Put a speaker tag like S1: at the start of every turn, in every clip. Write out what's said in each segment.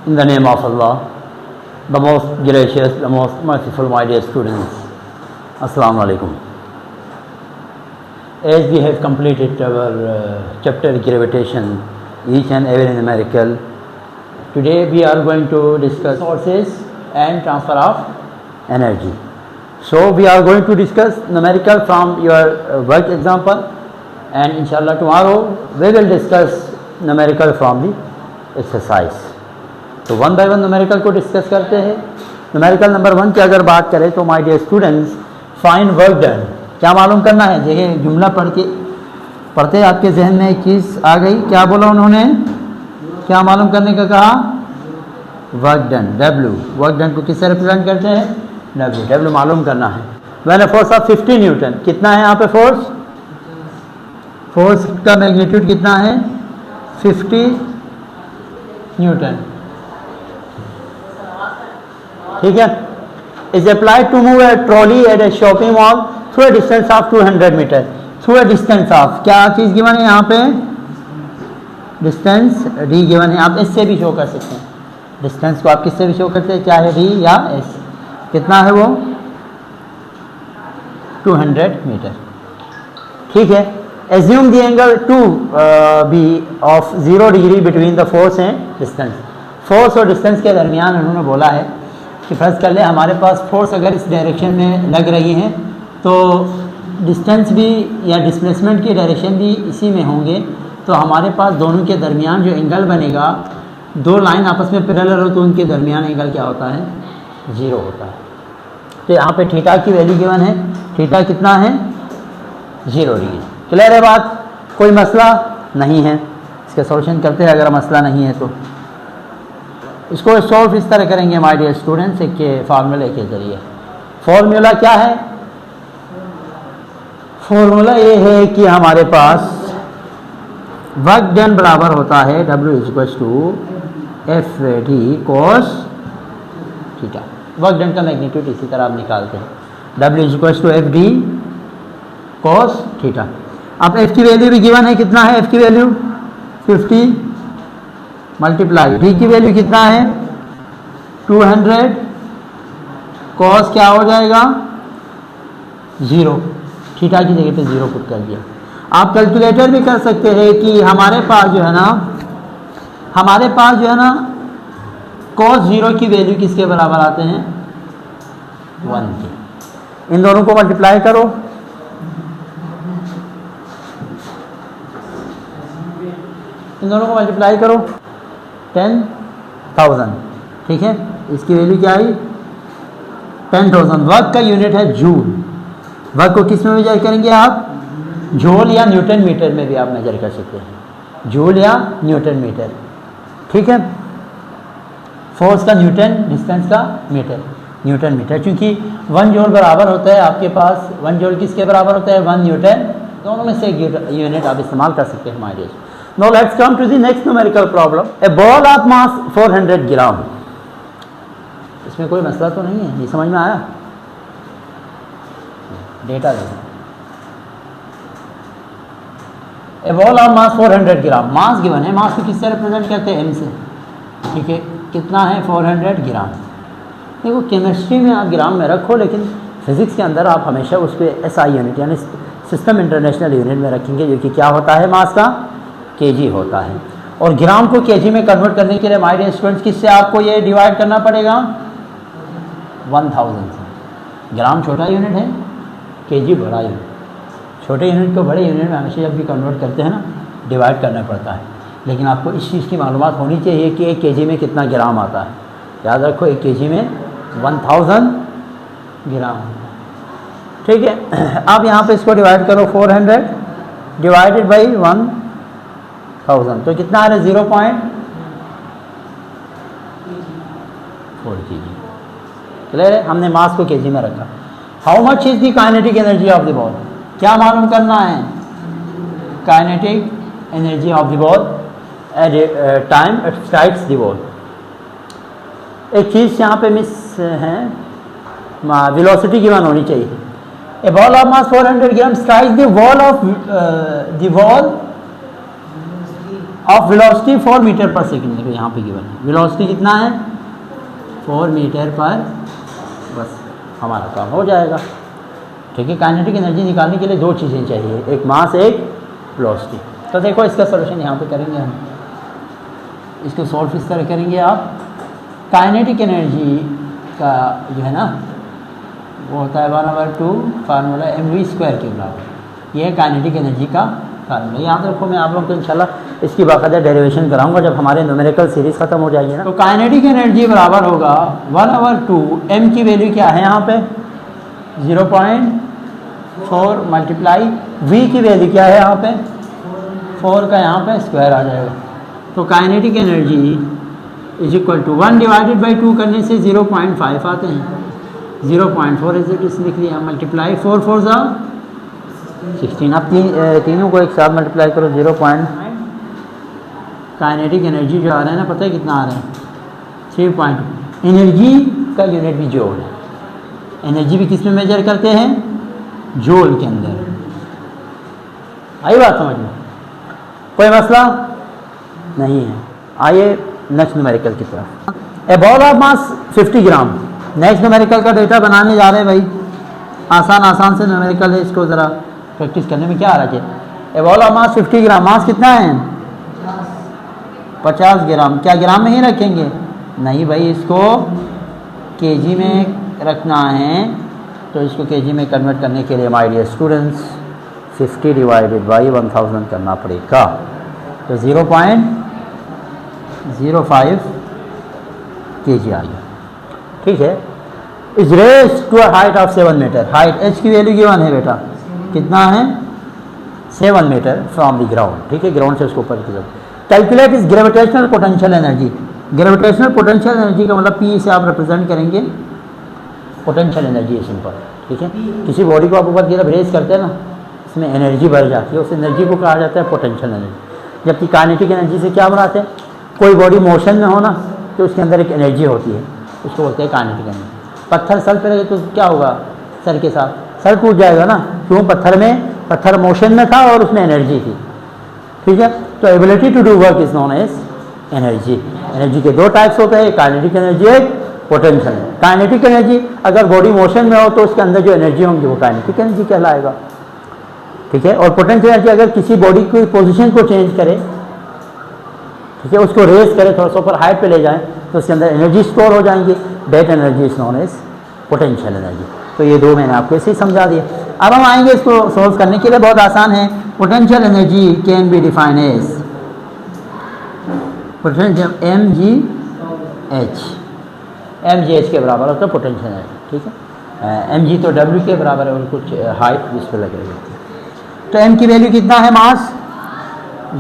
S1: In the name of Allah, the most gracious, the most merciful, my dear students. Assalamu alaikum. As we have completed our chapter gravitation, each and every numerical, today we are going to discuss sources and transfer of energy. So we are going to discuss numerical from your work example, and inshallah tomorrow we will discuss numerical from the exercise. तो one by one numerical को discuss करते हैं। Numerical number 1 की अगर बात करें तो my dear students, find work done. क्या मालूम करना है? देखिए जुमला पढ़ते आपके जहन में एक चीज़ आ गई। क्या बोला उन्होंने? क्या मालूम करने का कहा? Work done, W. Work done को किससे रिप्रेजेंट करते हैं? डब्ल्यू। डब्ल्यू मालूम करना है। When a force of 50 Newton, कितना है यहाँ पे फोर्स का मैग्नीट्यूड कितना है? 50 न्यूटन। ठीक है। Is applied to move a trolley at a shopping mall through a distance of 200 metre. Through a distance of, क्या चीज़ गिवन है यहाँ पे? डिस्टेंस डी गिवन है। आप इससे भी शो कर सकते हैं डिस्टेंस को, आप किससे भी शो करते हैं, चाहे डी या एस। कितना है वो? 200 मीटर। ठीक है। Assume the angle to be of 0 degree between the force and distance. Force और डिस्टेंस के दरमियान उन्होंने बोला है कि फर्ज कर ले हमारे पास फोर्स अगर इस डायरेक्शन में लग रही है तो डिस्टेंस भी या डिस्प्लेसमेंट की डायरेक्शन भी इसी में होंगे, तो हमारे पास दोनों के दरमियान जो एंगल बनेगा, दो लाइन आपस में पैरेलल हो तो उनके दरमियान एंगल क्या होता है? 0 होता है। तो यहाँ पे थीटा की वैल्यू गिवन है। थीटा कितना है? 0 डिग्री। क्लियर है बात? कोई मसला नहीं है। इसका सॉल्यूशन करते हैं अगर मसला नहीं है तो। इसको सॉल्व इस तरह करेंगे माय डियर स्टूडेंट्स, एक के फार्मूले के जरिए। फॉर्मूला क्या है? फॉर्मूला ये है कि हमारे पास वर्क डन बराबर होता है W equals to F D cos theta. Work done का मैग्नीट्यूड इसी तरह आप निकालते हैं, W equals to F D cos theta. अब एफ की वैल्यू भी गिवन है। कितना है एफ की वैल्यू? 50 मल्टीप्लाई डी की वैल्यू कितना है? 200 कॉस क्या हो जाएगा? 0। थीटा की जगह पे 0 पुट कर दिया। आप कैलकुलेटर भी कर सकते हैं कि हमारे पास जो है ना कॉस 0 की वैल्यू किसके बराबर आते हैं? 1 के। इन दोनों को मल्टीप्लाई करो। इन दोनों को मल्टीप्लाई करो 10,000। ठीक है। इसकी वैल्यू क्या आई? 10,000। वर्क का यूनिट है जूल। वर्क को किस में मेजर करेंगे आप? जूल या न्यूटन मीटर में भी आप मेजर कर सकते हैं, जूल या न्यूटन मीटर। ठीक है। फोर्स का न्यूटन, डिस्टेंस का मीटर, न्यूटन मीटर। क्योंकि 1 जूल बराबर होता है आपके पास, 1 जूल किसके बराबर होता है? 1 न्यूटन। दोनों में से एक यूनिट आप इस्तेमाल कर सकते हैं हमारे। Now let's come to the next numerical problem. A ball of mass 400 ग्राम। इसमें कोई मसला तो नहीं है, ये समझ में आया? डेटा देखो। A ball of mass 400 gram. Mass given है। मास को किससे रिप्रेजेंट करते हैं? m से। ठीक है। कितना है? 400 ग्राम। देखो केमिस्ट्री में आप ग्राम में रखो, लेकिन फिजिक्स के अंदर आप हमेशा उस पर SI यूनिट यानी सिस्टम इंटरनेशनल यूनिट में रखेंगे, जो कि क्या होता है? मास का केजी होता है। और ग्राम को केजी में कन्वर्ट करने के लिए माय डियर स्टूडेंट्स किससे आपको ये डिवाइड करना पड़ेगा? 1000 से। ग्राम छोटा यूनिट है, केजी बड़ा यूनिट। छोटे यूनिट को बड़े यूनिट में हमेशा जब भी कन्वर्ट करते हैं ना, डिवाइड करना पड़ता है। लेकिन आपको इस चीज़ की मालूमात होनी चाहिए कि 1 केजी में कितना ग्राम आता है। याद रखो 1 केजी में 1000 ग्राम। ठीक है। अब यहाँ पे इसको डिवाइड करो, 400 डिवाइडेड बाई 1000 तो कितना आ रहा है? 0.4 केजी। क्लियर है? हमने मास को केजी में रखा। How much is the kinetic energy of the ball? क्या मालूम करना है? Kinetic energy of the ball at time it strikes the ball. एक चीज़ यहाँ पे मिस है, वेलोसिटी गिवन होनी चाहिए। A ball of mass 400 gram strikes the wall of velocity 4 metre पर सेकेंड, देखो यहाँ पे गिवन है वेलोसिटी कितना है 4 मीटर पर, बस हमारा काम हो जाएगा। ठीक है, काइनेटिक एनर्जी निकालने के लिए दो चीज़ें चाहिए, एक मास एक वेलोसिटी। तो देखो इसका सॉल्यूशन यहाँ पे करेंगे हम, इसको सॉल्व इस तरह करेंगे आप। काइनेटिक एनर्जी का जो है ना वो होता है 1/2 फार्मूला mv² के बराबर, ये है काइनेटिक एनर्जी का फार्मूला। याद रखो, मैं आप लोगों को इंशाल्लाह इसकी बाकायदा डेरिवेशन कराऊंगा जब हमारे न्यूमेरिकल सीरीज़ ख़त्म हो जाएगी ना। तो काइनेटिक एनर्जी बराबर होगा 1/2, m की वैल्यू क्या है यहाँ पे 0.4 मल्टीप्लाई v की वैल्यू क्या है यहाँ पे 4 का यहाँ पे स्क्वायर आ जाएगा। तो kinetic energy is equal to 1 divided by 2 करने से 0.5 आते हैं, 0.4 इज इट लिख लिया, मल्टीप्लाई 4 4 ज़ा 16। अब तीनों को एक साथ मल्टीप्लाई करो 0. काइनेटिक एनर्जी जो आ रहा है ना, पता है कितना आ रहा है 3. एनर्जी का यूनिट भी जूल है, एनर्जी भी किस में मेजर करते हैं जूल के अंदर। आई बात समझ में, कोई मसला नहीं है। आइए नेक्स्ट न्यूमेरिकल की तरफ। A ball of mass 50 gram, next numerical का डेटा बनाने जा रहे हैं भाई। आसान से न्यूमेरिकल है, इसको ज़रा प्रैक्टिस करने में क्या आ रहा है। ए बॉल ऑफ मास 50 ग्राम, मास कितना है 50 ग्राम। क्या ग्राम में ही रखेंगे, नहीं भाई, इसको केजी में रखना है। तो इसको केजी में कन्वर्ट करने के लिए my dear students 50 divided by 1000 करना पड़ेगा। तो 0.05 kg आ गया। ठीक है, is raised to a height of 7 metre. Height h की वैल्यू गिवन है बेटा, कितना है 7 मीटर फ्रॉम द ग्राउंड। ठीक है, ग्राउंड से उसको ऊपर की calculate is gravitational potential energy. Gravitational potential energy का मतलब P से आप रिप्रेजेंट करेंगे पोटेंशियल एनर्जी है, सिंपल। ठीक है, किसी बॉडी को आप ऊपर की तरफ रेस करते हैं ना, इसमें एनर्जी बढ़ जाती है, उस एनर्जी को कहा जाता है पोटेंशियल एनर्जी। जबकि काइनेटिक एनर्जी से क्या बनाते हैं, कोई बॉडी मोशन में हो ना तो उसके अंदर एक एनर्जी होती है, उसको बोलते हैं काइनेटिक एनर्जी। पत्थर सर पे लगे तो क्या होगा, सर के साथ सर टूट जाएगा ना, क्यों, पत्थर मोशन में था और उसमें एनर्जी थी। ठीक है, तो ability to do work is known as energy. Energy के दो टाइप्स होते हैं, काइनेटिक एनर्जी एक पोटेंशियल। काइनेटिक एनर्जी अगर बॉडी मोशन में हो तो उसके अंदर जो एनर्जी होंगी वो काइनेटिक एनर्जी कहलाएगा। ठीक है, और पोटेंशियल एनर्जी अगर किसी बॉडी की पोजीशन को चेंज करे, ठीक है, उसको रेस करे, थोड़ा सा ऊपर हाइट पे ले जाए तो उसके अंदर एनर्जी स्टोर हो जाएंगी, that energy is known as potential energy. तो ये दो मैंने आपको ऐसे ही समझा दिया। अब हम आएंगे इसको सॉल्व करने के लिए, बहुत आसान है। Potential energy can be define as potential mgh के बराबर होता है पोटेंशियल एनर्जी। ठीक है, mg तो w के बराबर है और कुछ हाइट जिस पर लगे रहती है। तो m की वैल्यू कितना है, मास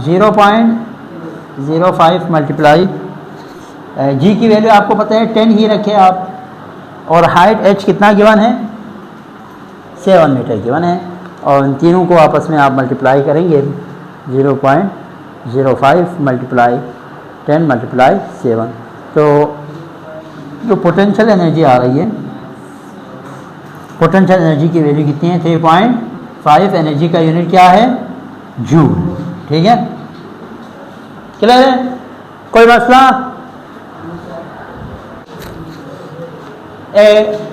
S1: 0.05 मल्टीप्लाई g की वैल्यू आपको पता है 10 ही रखे आप, और हाइट h कितना गिवन है 7 मीटर गिवन है, और इन तीनों को आपस में आप मल्टीप्लाई करेंगे 0.05 मल्टीप्लाई 10 मल्टीप्लाई 7। तो जो पोटेंशियल एनर्जी आ रही है, पोटेंशियल एनर्जी की वैल्यू कितनी है 3.5। एनर्जी का यूनिट क्या है जूल। ठीक है, क्लियर है, कोई मसला।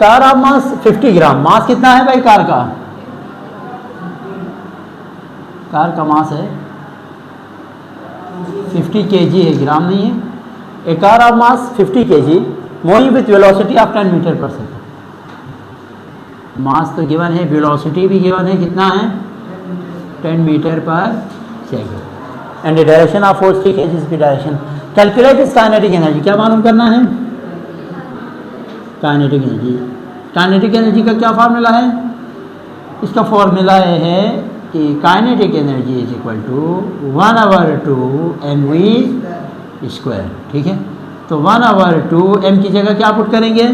S1: कार ऑफ मास 50 ग्राम, मास कितना है भाई कार का मास है 50 kg है, ग्राम नहीं है। A car of mass 50 kg moving with velocity of 10 metre पर सेकेंड। मास तो गिवन है, वेलोसिटी भी गिवन है, कितना है 10 मीटर पर second, and the direction of force, ठीक है, जिसकी direction. Calculate is kinetic energy, क्या मालूम करना है काइनेटिक एनर्जी। काइनेटिक एनर्जी का क्या फार्मूला है, इसका फॉर्मूला है कि kinetic energy is equal to 1/2 mv²। ठीक है, तो 1/2 m की जगह क्या पुट करेंगे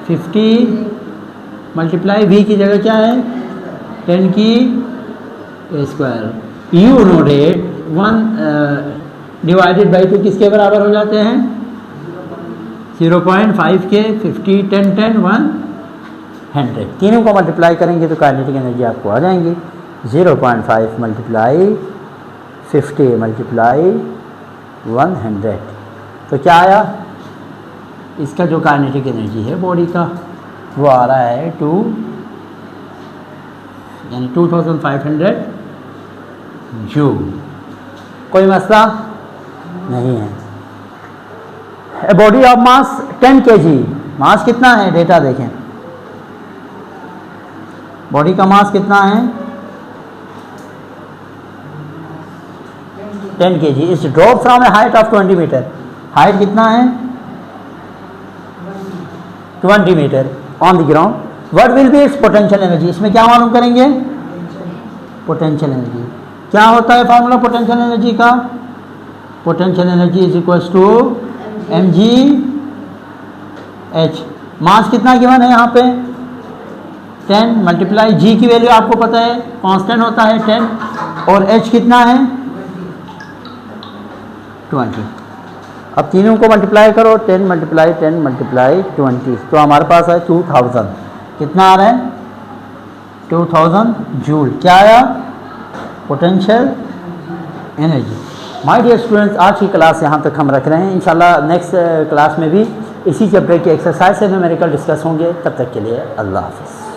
S1: 50 मल्टीप्लाई v की जगह क्या है 10 की square. You noted 1 divided by 2 किसके बराबर हो जाते हैं 0.5 के 50 10 10 100। तीनों को मल्टीप्लाई करेंगे तो काइनेटिक एनर्जी आपको आ जाएंगी 0.5 मल्टीप्लाई 50 मल्टीप्लाई 100। तो क्या आया, इसका जो काइनेटिक एनर्जी है बॉडी का वो आ रहा है 2 यानी 2500 जूल। कोई मसला नहीं है। A body of mass 10 kg, मास कितना है डेटा देखें, बॉडी का मास कितना है 10 kg। Its drop from a height of 20 metre, height कितना है 20 metre on the ground. What will be its potential energy, इसमें क्या मालूम करेंगे, पोटेंशियल एनर्जी। क्या होता है फार्मूला पोटेंशियल एनर्जी का, potential energy is equal to mg h। Mass कितना गिवन है यहाँ पे 10 मल्टीप्लाई g की वैल्यू आपको पता है कांस्टेंट होता है 10 और h कितना है 20। अब तीनों को मल्टीप्लाई करो 10 मल्टीप्लाई 10 मल्टीप्लाई 20 तो हमारे पास है 2000। कितना आ रहा है 2000 जूल। क्या आया potential energy. My dear students, आज की क्लास यहाँ तक हम रख रहे हैं। इंशाल्लाह नेक्स्ट क्लास में भी इसी चैप्टर के एक्सरसाइज से न्यूमेरिकल डिस्कस होंगे। तब तक के लिए अल्लाह हाफ़िज़।